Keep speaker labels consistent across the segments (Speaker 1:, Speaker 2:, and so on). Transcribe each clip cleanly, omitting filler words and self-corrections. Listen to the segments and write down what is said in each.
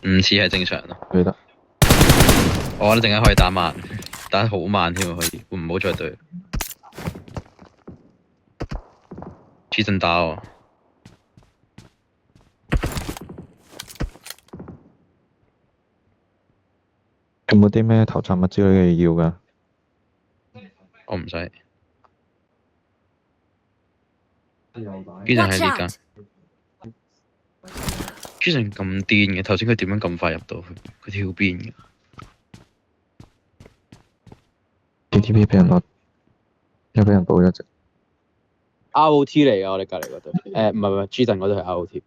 Speaker 1: 唔似係正常咯。
Speaker 2: 記得。
Speaker 1: 我覺得陣間可以打慢，打得好慢添，可以，唔好再對。黐線打我。
Speaker 2: 有冇啲咩頭殘物之類嘅要㗎？
Speaker 1: 我唔使。G 陣喺
Speaker 3: Watch
Speaker 1: 呢間。
Speaker 3: out!
Speaker 1: G 陣咁癲嘅，頭先佢點樣咁快入到去？佢跳邊嘅？
Speaker 2: KTV 俾人攞，又俾人補咗隻。
Speaker 4: ROT 嚟㗎，我哋隔離嗰隊。唔係 G 陣嗰隊係 ROT。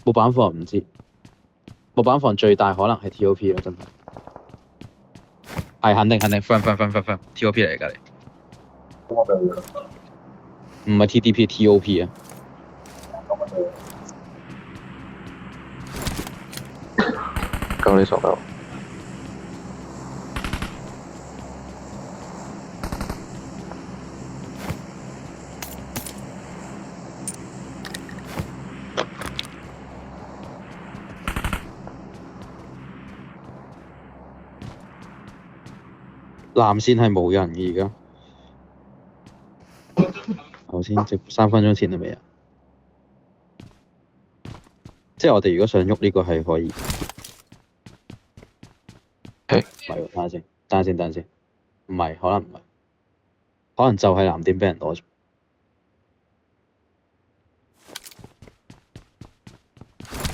Speaker 4: 木板房唔知，木板房最大可能係 TOP 咯，真係。係肯定
Speaker 1: firm TOP 嚟隔離。
Speaker 4: 唔係 TDP TOP 啊。
Speaker 2: 夠你索夠。
Speaker 4: 藍線係冇人嘅而家。頭先直3分鐘前都未啊。即係我哋如果想喐呢個係可以。
Speaker 2: 係。
Speaker 4: 唔係喎，等下先。唔係，可能唔係。可能就係藍點俾人攞咗。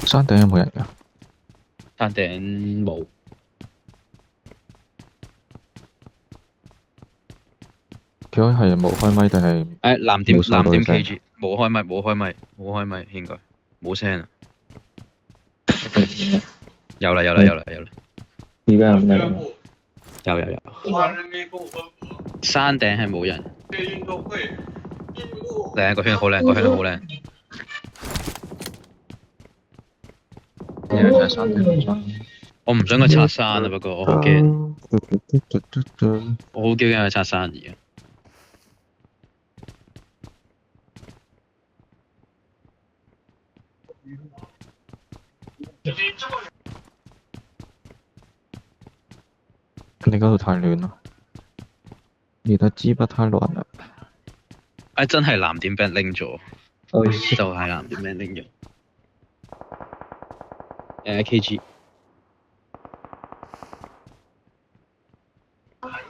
Speaker 2: 山頂有冇人㗎？
Speaker 1: 山頂冇。
Speaker 2: 佢係冇開咪定係？
Speaker 1: 藍點
Speaker 2: 冇收到
Speaker 1: KG 冇開咪應該冇聲啊。有啦。
Speaker 2: 而家有咩？
Speaker 1: 有。山頂係冇人。靚個圈好靚。我唔想佢拆山啊，不過我好驚。我好驚佢拆山而家。
Speaker 2: 你嗰度太亂啦，你的支筆太亂啦。
Speaker 1: 真係藍點俾人拎咗，就係藍點俾人拎咗。KG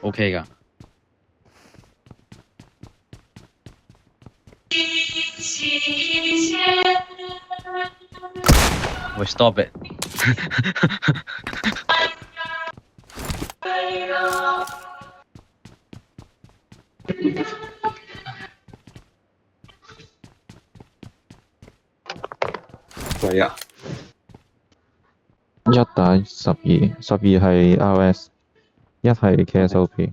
Speaker 1: OK 㗎。喂 ，stop it！
Speaker 4: 喂啊
Speaker 2: 1打12係 RS， 1係 KSOP。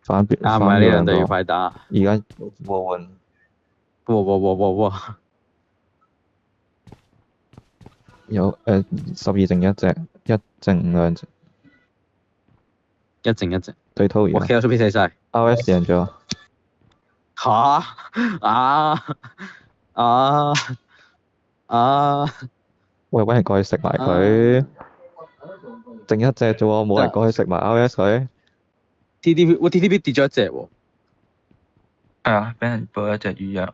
Speaker 2: 反
Speaker 4: 啱啊！呢兩隊要快打。
Speaker 2: 而家互換。
Speaker 4: 哇！
Speaker 2: 有12剩1隻，1剩2隻。
Speaker 4: 一隻。
Speaker 2: 對拖而家。
Speaker 4: 我 KSOP 死晒。
Speaker 2: RS 贏咗。喂，搵人過去食埋佢。剩1隻啫喎，冇人過去食埋 RS 佢。
Speaker 4: TDP 跌咗一隻喎。
Speaker 5: 係啊，俾人報一隻魚樣。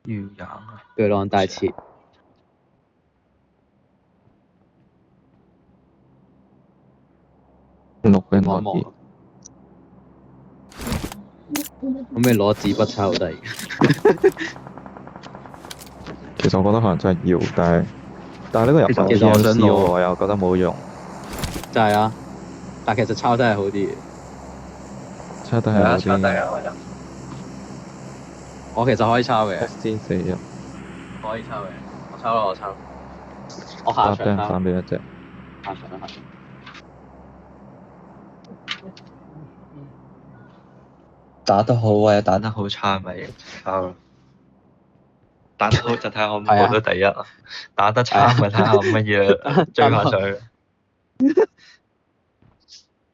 Speaker 5: 魚樣啊！
Speaker 4: 巨浪大切。
Speaker 2: 6俾人攞2。
Speaker 4: 可唔可以攞紙筆抄低？
Speaker 2: 其實我覺得可能真係要，但係呢個入手
Speaker 4: 其實我想攞
Speaker 2: 我又覺得冇用。
Speaker 4: 就係啊，但其實抄低係好啲嘅。
Speaker 2: 抄低係好啲。
Speaker 4: 我其實可以抄嘅。
Speaker 2: 先4入。
Speaker 4: 可以抄嘅，我抄。我下場抄。
Speaker 2: 3俾1隻。
Speaker 4: 下場。
Speaker 5: 打得好或者打得好差咪抄咯。打得好就睇下可唔可以攞到第一，打得差咪睇下乜嘢追翻上去。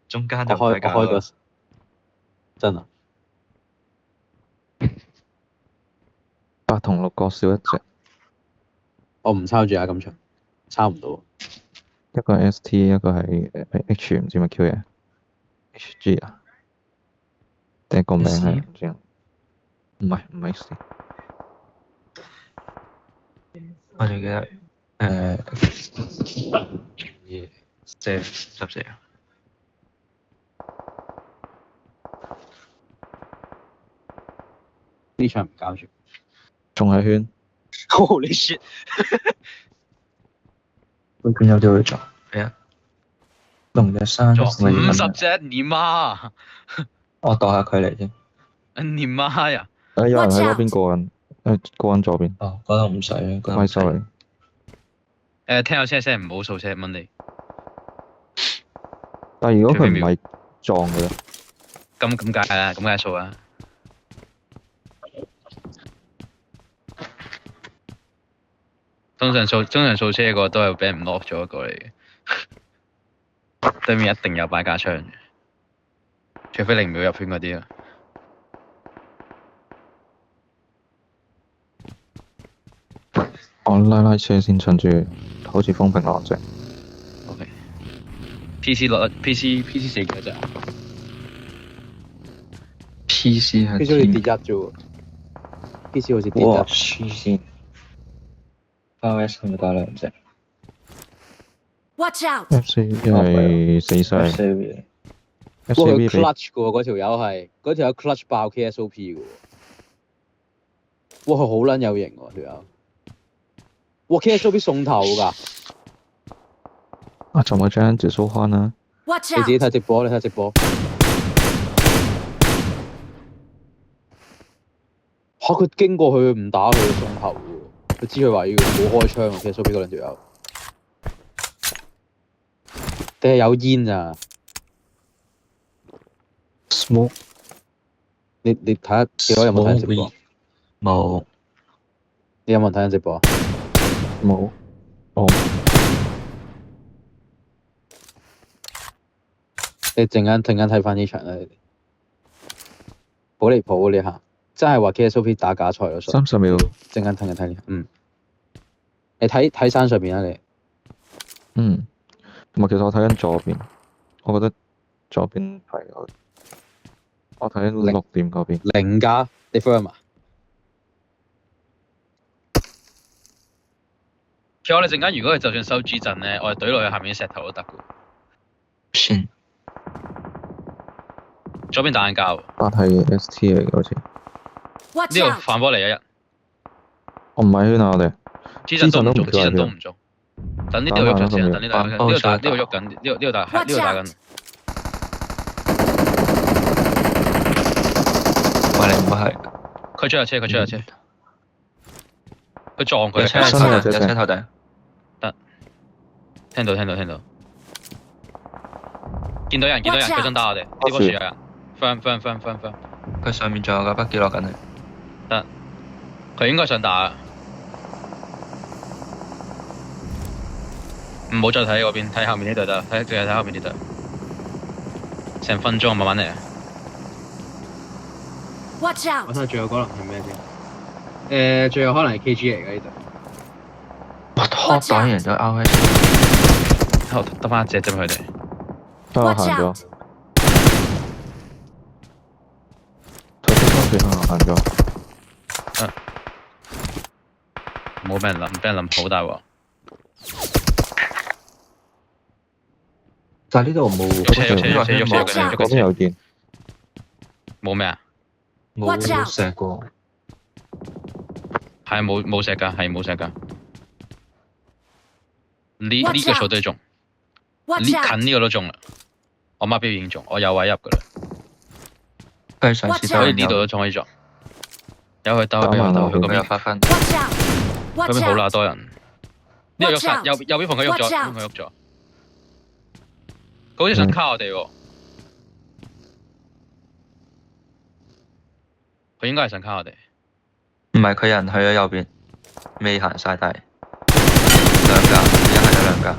Speaker 5: 中間就唔使搞。
Speaker 4: 我開個真啊！
Speaker 2: 8同6各少1隻，
Speaker 4: 我唔抄住啊，咁長，抄唔到。
Speaker 2: 一個係 ST，一個係H 唔知乜 Q 嘢 ，HG 啊？定係個名係唔知啊？唔係 ST。
Speaker 5: 我仲記得14啊。
Speaker 4: 呢場唔交住。
Speaker 2: 仲係圈，
Speaker 1: Holy shit！
Speaker 5: 會圈有啲會撞，係啊。龍嘅山
Speaker 1: 咗
Speaker 5: 係咪
Speaker 1: 50隻，你媽！
Speaker 5: 我度下距離先。
Speaker 1: 你媽呀！
Speaker 2: 有人喺嗰邊過緊，過緊左邊。
Speaker 5: 哦，嗰度唔使啊，嗰度
Speaker 2: 喂
Speaker 5: 唔使。
Speaker 2: ，sorry。
Speaker 1: 聽有車聲，唔好掃車蚊你。
Speaker 2: 但係如果佢唔係撞嘅咧，
Speaker 1: 咁梗係啦，咁梗係掃啦。通常掃車個都係俾人 knock 咗一個嚟嘅，對面一定有擺架槍嘅，除非0秒入圈嗰啲啊。
Speaker 2: 我拉車先，趁住好似風平浪靜。
Speaker 1: OK。PC 落 PC 死幾隻啊
Speaker 5: PC 係
Speaker 4: PC 好似跌1啫喎。PC 好似跌
Speaker 5: 哇
Speaker 4: 1。
Speaker 5: 黐線 ，RS 係咪打2隻
Speaker 3: Watch out!
Speaker 2: FC 係死晒
Speaker 5: ？Siri
Speaker 4: 哇！佢
Speaker 2: ，FCV 俾
Speaker 4: clutch 嘅喎，嗰條友係嗰條友 clutch 爆 KSOP 嘅喎。哇！佢好撚有型喎條友。哇 KSOP 送頭㗎，
Speaker 2: 啊，怎麼這樣子說話呢？
Speaker 3: Watch
Speaker 4: 你自己
Speaker 3: out!
Speaker 4: 睇直播，你睇直播。嚇！佢經過佢唔打佢送頭喎，佢知佢位嘅，冇開槍喎 KSOP 嗰兩條友。定係有煙咋？
Speaker 2: Smoke
Speaker 4: 你睇下幾多有冇睇直播？
Speaker 5: 冇，
Speaker 4: 你有冇人睇緊直播啊？
Speaker 2: 冇，哦，
Speaker 4: 你陣間睇翻呢場啦，你哋好離譜呢下，真係話 KSOP 打假賽咯，
Speaker 2: 30秒，
Speaker 4: 陣間睇呢，你睇山上邊啊你，
Speaker 2: 嗯，同埋其實我睇緊左邊，我覺得左邊係我睇緊6點嗰邊，
Speaker 4: 0加你 firm 啊？
Speaker 1: 其實我哋陣間如果佢就算收 G 陣咧，我哋懟落去下面啲石頭都得嘅。
Speaker 5: 先
Speaker 1: 左邊打緊交，呢
Speaker 2: 但係 ST 嚟嘅好似，
Speaker 3: Watch
Speaker 1: 度
Speaker 3: out!
Speaker 1: 反波嚟一日
Speaker 2: 我唔係圈啊我哋，
Speaker 1: ，G 陣都唔中
Speaker 2: ，G
Speaker 1: ，G
Speaker 2: 陣都唔
Speaker 1: 陣都唔中。等呢度喐緊先，等呢度喐緊，呢度打，呢度
Speaker 5: 哦
Speaker 1: 喐緊，呢度打，係呢度打緊。
Speaker 5: 喂，你唔好係
Speaker 1: 佢追下車，佢追下車，佢撞佢。
Speaker 5: 有車
Speaker 2: 身有
Speaker 5: 頭頂，
Speaker 2: 車
Speaker 5: 有車頭頂。
Speaker 1: 聽到，見到人，佢想打我哋，呢棵樹有人，翻，
Speaker 5: 佢上面仲有架北機落緊嚟。
Speaker 1: 佢應該想打，唔好再睇嗰邊，睇後面呢隊得，淨係睇後面呢隊，成分鐘慢慢嚟。
Speaker 3: Watch
Speaker 4: 我
Speaker 3: out!
Speaker 4: 睇下最後可能係咩先？最後可能係 KG 嚟嘅呢隊。
Speaker 5: 我 top 打贏咗 RS。
Speaker 1: 得翻一隻啫嘛，佢哋。
Speaker 2: 都我
Speaker 3: Watch
Speaker 2: 行咗
Speaker 3: out!，
Speaker 2: 頭先嗰邊行咗，
Speaker 1: 冇俾人冧好大喎。
Speaker 5: 但係呢度冇
Speaker 2: 嗰邊有見，
Speaker 1: 冇咩啊？
Speaker 5: 冇石過。
Speaker 1: 係冇石㗎，係冇石㗎。呢
Speaker 3: Watch
Speaker 1: 個
Speaker 3: out
Speaker 1: 數都中，
Speaker 3: Watch
Speaker 1: 近
Speaker 3: out!
Speaker 1: 呢個都中啦。我媽標已經中，我有位入㗎啦，
Speaker 5: 佢上次
Speaker 1: 所以呢度都仲可以中。有佢兜，佢嗰邊
Speaker 5: 有發分。
Speaker 3: Watch out!
Speaker 1: 嗰
Speaker 3: Watch
Speaker 1: 邊好
Speaker 3: out!
Speaker 1: 啦，多人。呢度喐
Speaker 3: Watch
Speaker 1: 晒，
Speaker 3: out
Speaker 1: 右邊phòng佢喐咗，
Speaker 3: Watch
Speaker 1: 右
Speaker 3: out
Speaker 1: 邊佢喐咗。佢好似想卡我哋喎，佢應該係想卡我哋。
Speaker 5: 唔係佢人去咗右邊，未行晒但係兩架，而家係得兩架。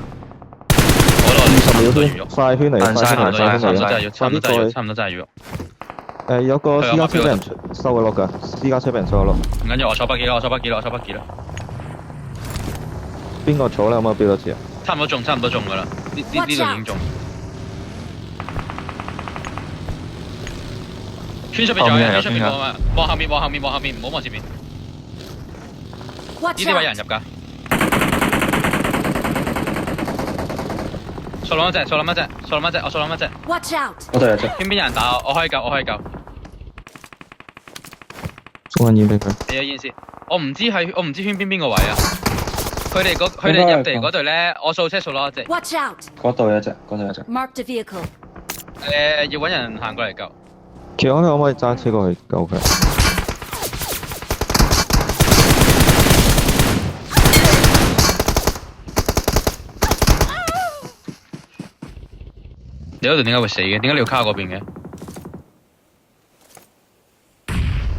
Speaker 1: 我攞
Speaker 2: 20秒
Speaker 1: 都要
Speaker 2: 先，
Speaker 1: 喐，
Speaker 2: 快圈嚟，快圈嚟，快圈嚟，
Speaker 1: 差唔多真係要喐。
Speaker 2: 有個私家車俾人收咗落㗎，私家車俾人收咗落。
Speaker 1: 唔緊要，我坐北幾啦，我坐北幾啦，我坐北幾啦。
Speaker 2: 邊個坐咧？可唔可以標多次啊？
Speaker 1: 差唔多中㗎啦。呢度已經中。穿出邊仲有人，穿出邊冇啊！望後面，唔好望前面。呢
Speaker 3: Watch
Speaker 1: 啲位有人
Speaker 3: out!
Speaker 1: 入㗎。掃冧一隻，我掃冧一隻。
Speaker 3: Watch out!
Speaker 5: 嗰度有隻，
Speaker 1: 邊有人打我？我可以救。
Speaker 2: 送緊煙俾佢。
Speaker 1: 你有煙先。我唔知圈邊個位啊？佢哋入嚟嗰隊咧，我掃車掃落一隻。
Speaker 3: Watch out!
Speaker 5: 嗰度有隻。
Speaker 3: Marked a vehicle.
Speaker 1: 要揾人行過嚟救。
Speaker 2: 其實你可唔可以揸車過去救佢？
Speaker 1: 你嗰度點解會死嘅？點解你要卡嗰邊嘅？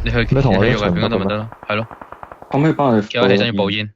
Speaker 1: 你去
Speaker 2: 咩同我一齊
Speaker 1: 入邊嗰度咪得咯？係咯。
Speaker 5: 可唔可以幫我哋？
Speaker 1: 叫我起身要報煙。